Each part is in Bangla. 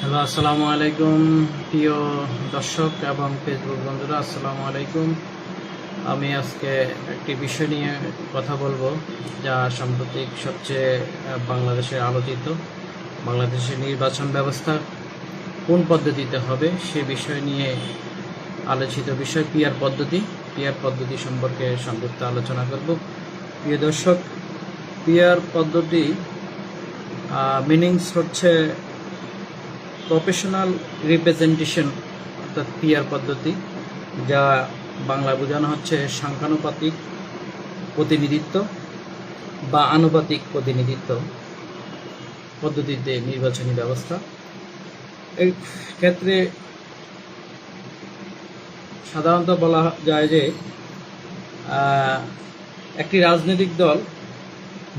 হ্যালো, আসসালামু আলাইকুম প্রিয় দর্শক এবং ফেসবুক বন্ধুরা, আসসালামু আলাইকুম। আমি আজকে একটি বিষয় নিয়ে কথা বলবো, যা সাম্প্রতিক সবচেয়ে বাংলাদেশে আলোচিত। বাংলাদেশের নির্বাচন ব্যবস্থা কোন পদ্ধতিতে হবে সে বিষয় নিয়ে আলোচিত বিষয় পিআর পদ্ধতি সম্পর্কে সংক্ষিপ্ত আলোচনা করব। প্রিয় দর্শক, পিআর পদ্ধতি মিনিংস হচ্ছে প্রফেশনাল রিপ্রেজেন্টেশন, অর্থাৎ পিআর পদ্ধতি, যা বাংলা বোঝানো হচ্ছে সংখ্যানুপাতিক প্রতিনিধিত্ব বা আনুপাতিক প্রতিনিধিত্ব পদ্ধতিতে নির্বাচনী ব্যবস্থা। এই ক্ষেত্রে সাধারণত বলা যায় যে একটি রাজনৈতিক দল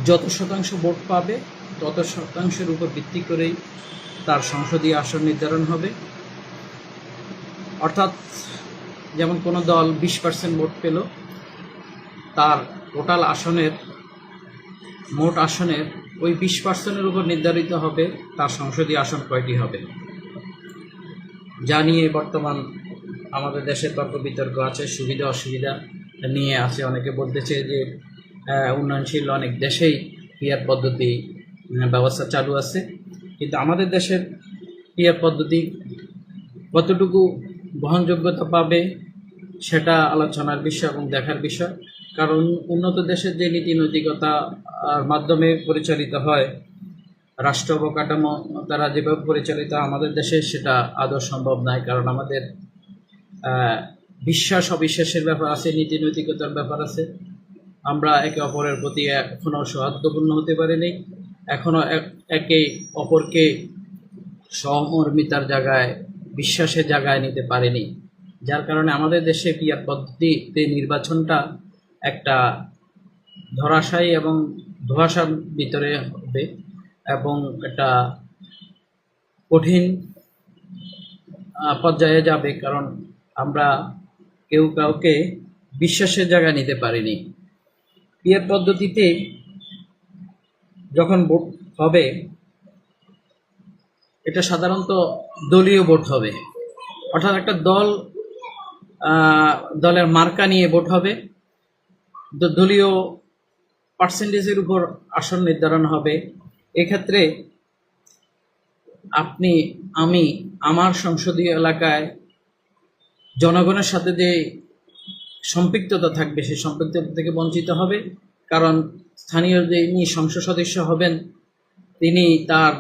যত শতাংশ ভোট পাবে তত শতাংশের উপর ভিত্তি করেই তার সংসদীয় আসন নির্ধারণ হবে। অর্থাৎ যেমন কোনো দল 20% ভোট পেল, তার টোটাল আসনের মোট আসনের ওই 20%-এর উপর নির্ধারিত হবে তার সংসদীয় আসন কয়টি হবে। যা নিয়ে বর্তমান আমাদের দেশে তর্ক বিতর্ক আছে, সুবিধা অসুবিধা নিয়ে আছে। অনেকে বলতেছে যে উন্নয়নশীল অনেক দেশেই পিআর পদ্ধতি ব্যবস্থা চালু আছে, কিন্তু আমাদের দেশের পিআর পদ্ধতি কতটুকু গ্রহণযোগ্যতা পাবে সেটা আলোচনার বিষয় এবং দেখার বিষয়। কারণ উন্নত দেশের যে নীতি নৈতিকতার মাধ্যমে পরিচালিত হয় রাষ্ট্র অবকাঠামো, তারা যেভাবে পরিচালিত আমাদের দেশে সেটা আদৌ সম্ভব নয়। কারণ আমাদের বিশ্বাস অবিশ্বাসের ব্যাপার আছে, নীতি নৈতিকতার ব্যাপার আছে। আমরা একে অপরের প্রতি এখনও সৌহার্দ্যপূর্ণ হতে পারিনি, এখনও একে অপরকে সহমর্মিতার জায়গায়, বিশ্বাসের জায়গায় নিতে পারেনি। যার কারণে আমাদের দেশে পিআর পদ্ধতিতে নির্বাচনটা একটা ধরাশায়ী এবং ধোঁয়াশার ভিতরে হবে এবং একটা কঠিন পর্যায়ে যাবে। কারণ আমরা কেউ কাউকে বিশ্বাসের জায়গায় নিতে পারিনি। পিআর পদ্ধতিতে যখন ভোট হবে, এটা সাধারণত দলীয় ভোট হবে। অর্থাৎ একটা দলের মার্কা নিয়ে ভোট হবে, দলীয় পার্সেন্টেজের উপর আসন নির্ধারণ হবে। এক্ষেত্রে আপনি, আমি, আমার সংসদীয় এলাকায় জনগণের সাথে যে সম্পৃক্ততা থাকবে সেই সম্পৃক্ততা থেকে বঞ্চিত হবে। কারণ স্থানীয় যিনি সংসদ সদস্য হবেন তিনি তার